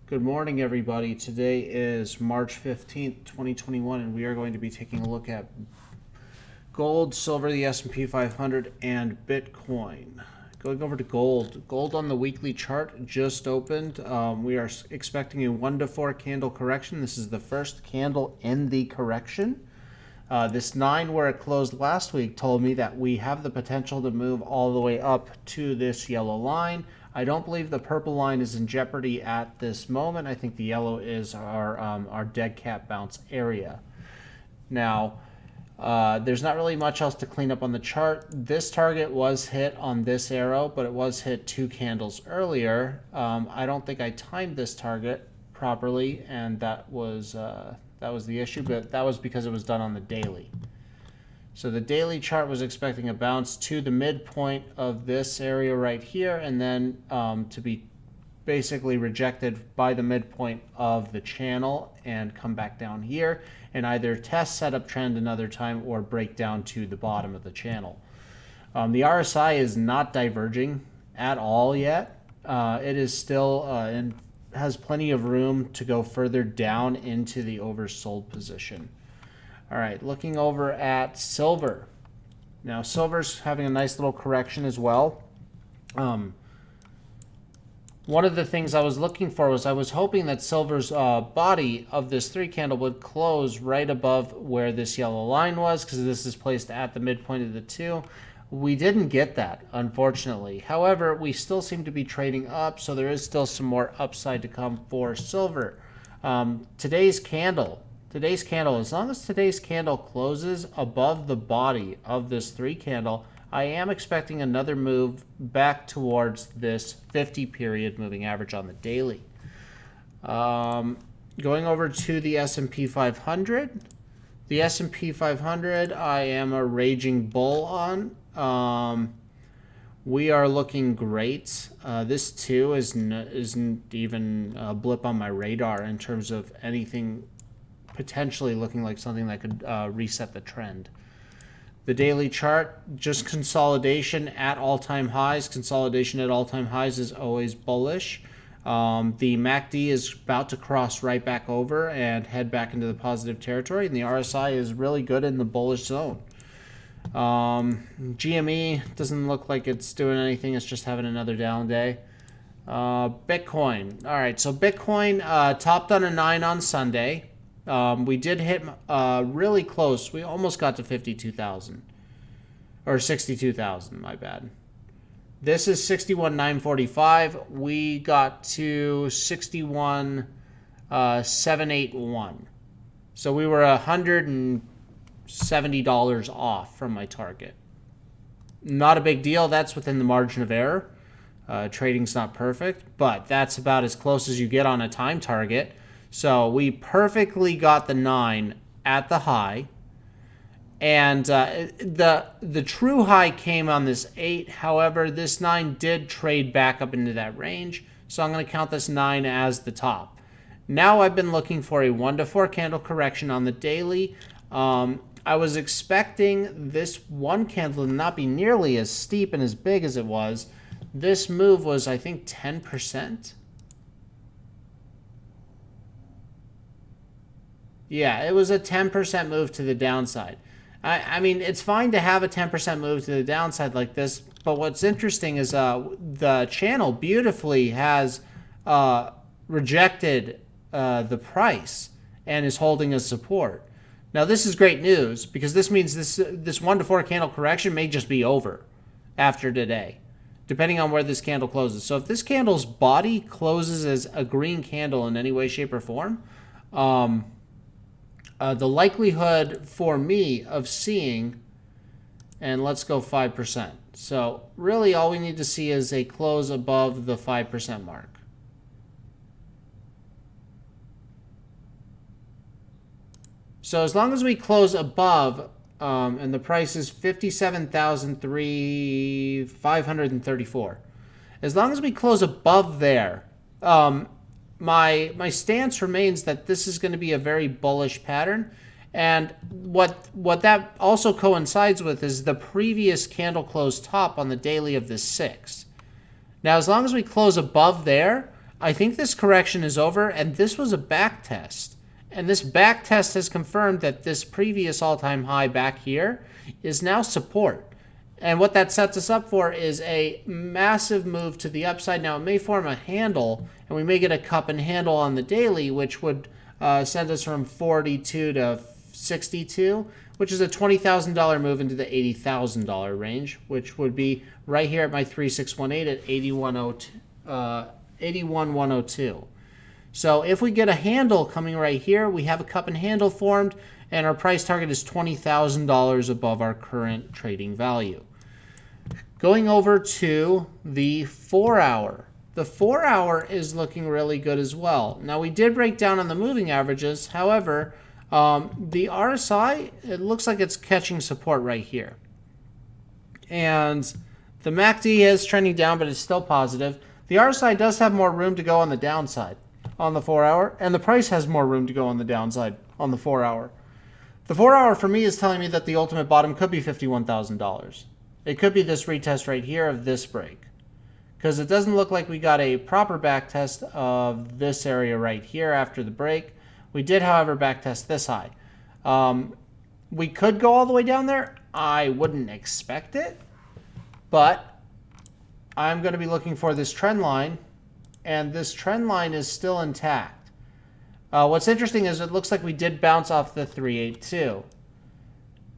Good morning, everybody. Today is March 15th, 2021, and we are going to be taking a look at gold, silver, the S&P 500, and Bitcoin. Going over to gold. Gold on the weekly chart just opened. We are expecting a 1 to 4 candle correction. This is the first candle in the correction. This 9 where it closed last week told me that we have the potential to move all the way up to this yellow line. I don't believe the purple line is in jeopardy at this moment. I think the yellow is our dead cat bounce area. Now, there's not really much else to clean up on the chart. This target was hit on this arrow, but it was hit 2 candles earlier. I don't think I timed this target properly, and that was the issue, but that was because it was done on the daily. So the daily chart was expecting a bounce to the midpoint of this area right here, and then to be basically rejected by the midpoint of the channel and come back down here and either test setup trend another time or break down to the bottom of the channel. The RSI is not diverging at all yet. It is still and has plenty of room to go further down into the oversold position. All right, looking over at silver. Now, silver's having a nice little correction as well. One of the things I was looking for was I was hoping that silver's body of this 3 candle would close right above where this yellow line was, because this is placed at the midpoint of the 2. We didn't get that, unfortunately. However, we still seem to be trading up, so there is still some more upside to come for silver. Today's candle, as long as today's candle closes above the body of this 3 candle, I am expecting another move back towards this 50 period moving average on the daily. Going over to the S&P 500. The S&P 500, I am a raging bull on. We are looking great. This too isn't even a blip on my radar in terms of anything potentially looking like something that could reset the trend. The daily chart, just consolidation at all-time highs. Consolidation at all-time highs is always bullish. The MACD is about to cross right back over and head back into the positive territory, and the RSI is really good in the bullish zone. GME doesn't look like it's doing anything. It's just having another down day. Bitcoin. All right, so Bitcoin topped on a 9 on Sunday. We did hit really close. We almost got to 52,000 or 62,000, my bad. This is 61,945. We got to 61,781. So we were $170 off from my target. Not a big deal. That's within the margin of error. Trading's not perfect, but that's about as close as you get on a time target. So we perfectly got the 9 at the high, and the true high came on this 8. However, this 9 did trade back up into that range, so I'm going to count this 9 as the top. Now I've been looking for a 1 to 4 candle correction on the daily. I was expecting this 1 candle to not be nearly as steep and as big as it was. This move was, I think, 10%. Yeah, it was a 10% move to the downside. I mean, it's fine to have a 10% move to the downside like this, but what's interesting is the channel beautifully has rejected the price and is holding a support. Now, this is great news because this means this 1 to 4 candle correction may just be over after today, depending on where this candle closes. So if this candle's body closes as a green candle in any way, shape, or form, the likelihood for me of seeing, and let's go 5%. So really all we need to see is a close above the 5% mark. So as long as we close above, and the price is 57,534, as long as we close above there, my stance remains that this is going to be a very bullish pattern, and what that also coincides with is the previous candle close top on the daily of the 6. Now, as long as we close above there, I think this correction is over, and this was a back test. And this back test has confirmed that this previous all-time high back here is now support. And what that sets us up for is a massive move to the upside. Now, it may form a handle, and we may get a cup and handle on the daily, which would send us from 42 to 62, which is a $20,000 move into the $80,000 range, which would be right here at my 3618 at 81,102. So if we get a handle coming right here, we have a cup and handle formed, and our price target is $20,000 above our current trading value. Going over to the 4-hour. The 4-hour is looking really good as well. Now, we did break down on the moving averages. However, the RSI, it looks like it's catching support right here. And the MACD is trending down, but it's still positive. The RSI does have more room to go on the downside on the 4-hour, and the price has more room to go on the downside on the 4-hour. The 4-hour for me is telling me that the ultimate bottom could be $51,000. It could be this retest right here of this break, because it doesn't look like we got a proper back test of this area right here after the break. We did, however, back test this high. We could go all the way down there. I wouldn't expect it, but I'm going to be looking for this trend line, and this trend line is still intact. What's interesting is it looks like we did bounce off the 382.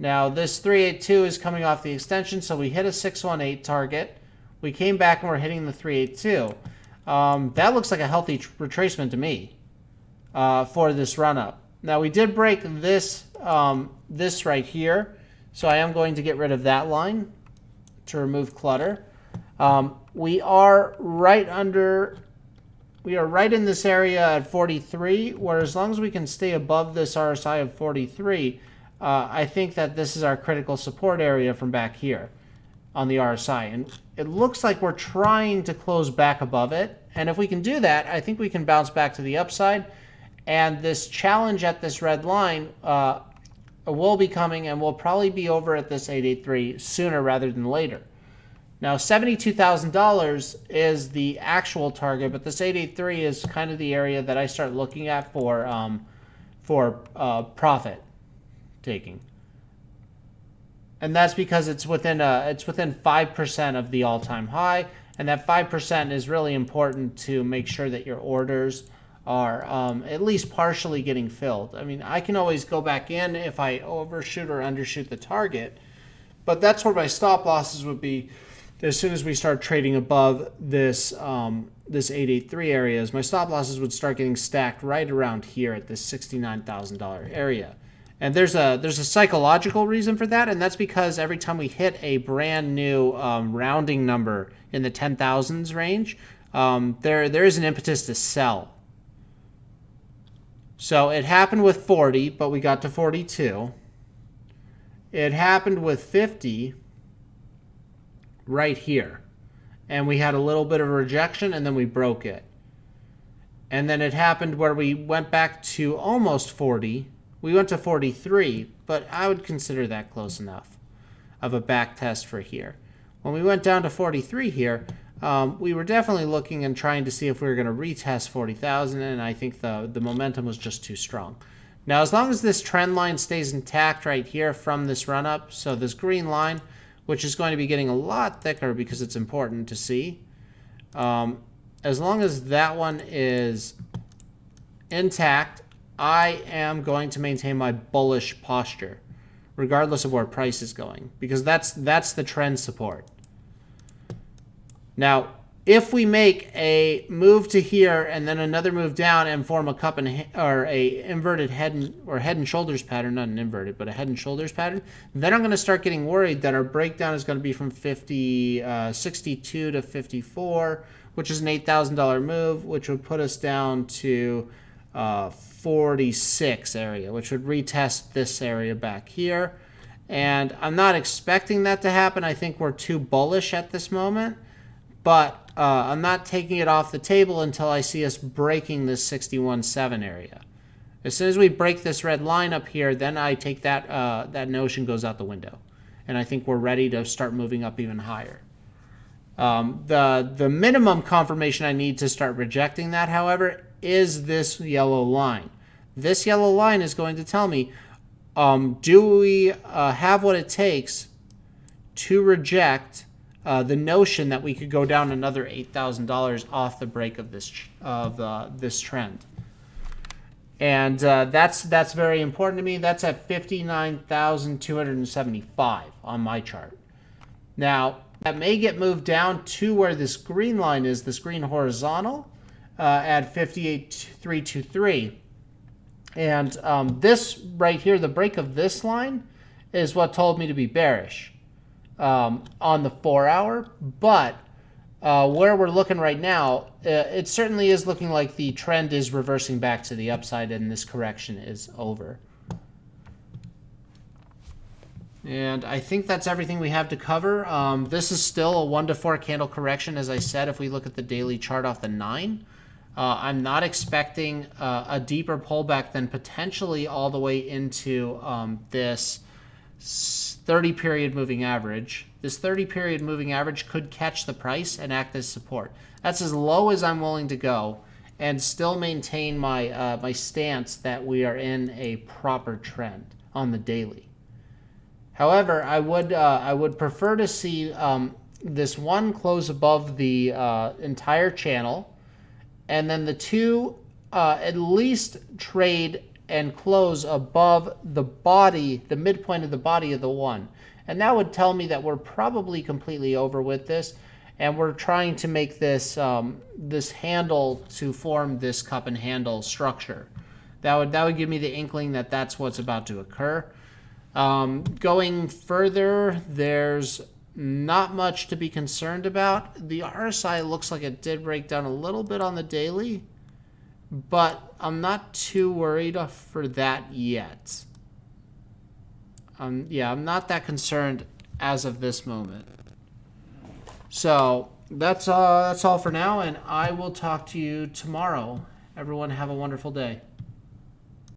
Now, this 382 is coming off the extension, so we hit a 618 target. We came back and we're hitting the 382. That looks like a healthy retracement to me for this run-up. Now, we did break this, this right here, so I am going to get rid of that line to remove clutter. We are right in this area at 43, where as long as we can stay above this RSI of 43, I think that this is our critical support area from back here on the RSI. And it looks like we're trying to close back above it. And if we can do that, I think we can bounce back to the upside. And this challenge at this red line will be coming, and will probably be over at this 883 sooner rather than later. Now, $72,000 is the actual target, but this 883 is kind of the area that I start looking at for profit taking, and that's because it's within 5% of the all-time high, and that 5% is really important to make sure that your orders are at least partially getting filled. I mean, I can always go back in if I overshoot or undershoot the target, but that's where my stop losses would be. As soon as we start trading above this this 883 areas, my stop losses would start getting stacked right around here at this $69,000 area. And there's a psychological reason for that, and that's because every time we hit a brand new rounding number in the 10,000s range, there is an impetus to sell. So it happened with 40, but we got to 42. It happened with 50 right here, and we had a little bit of a rejection, and then we broke it. And then it happened where we went back to almost 40. We went to 43, but I would consider that close enough of a back test for here. When we went down to 43 here, we were definitely looking and trying to see if we were going to retest 40,000, and I think the momentum was just too strong. Now, as long as this trend line stays intact right here from this run-up, so this green line, which is going to be getting a lot thicker because it's important to see, as long as that one is intact, I am going to maintain my bullish posture, regardless of where price is going, because that's the trend support. Now, if we make a move to here and then another move down and form a cup and or a inverted head and shoulders pattern, not an inverted, but a head and shoulders pattern, then I'm going to start getting worried that our breakdown is going to be from 62 to 54, which is an $8,000 move, which would put us down to 46 area, which would retest this area back here. And I'm not expecting that to happen. I think we're too bullish at this moment, but I'm not taking it off the table until I see us breaking this 61.7 area. As soon as we break this red line up here, then I take that that notion goes out the window, and I think we're ready to start moving up even higher. The minimum confirmation I need to start rejecting that, however, is this yellow line. This yellow line is going to tell me, do we have what it takes to reject the notion that we could go down another $8,000 off the break of this trend. And that's very important to me. That's at 59,275 on my chart. Now, that may get moved down to where this green line is, this green horizontal, at 58,323. And this right here, the break of this line, is what told me to be bearish on the 4-hour. But where we're looking right now, it certainly is looking like the trend is reversing back to the upside and this correction is over. And I think that's everything we have to cover. This is still a 1 to 4 candle correction. As I said, if we look at the daily chart off the 9, I'm not expecting a deeper pullback than potentially all the way into this 30-period moving average. This 30-period moving average could catch the price and act as support. That's as low as I'm willing to go and still maintain my my stance that we are in a proper trend on the daily. However, I would prefer to see this one close above the entire channel, and then the two at least trade and close above the body, the midpoint of the body of the one. And that would tell me that we're probably completely over with this, and we're trying to make this this handle to form this cup and handle structure. That would give me the inkling that that's what's about to occur. Going further, there's not much to be concerned about. The RSI looks like it did break down a little bit on the daily, but I'm not too worried for that yet. Yeah, I'm not that concerned as of this moment. So that's all for now, and I will talk to you tomorrow. Everyone have a wonderful day.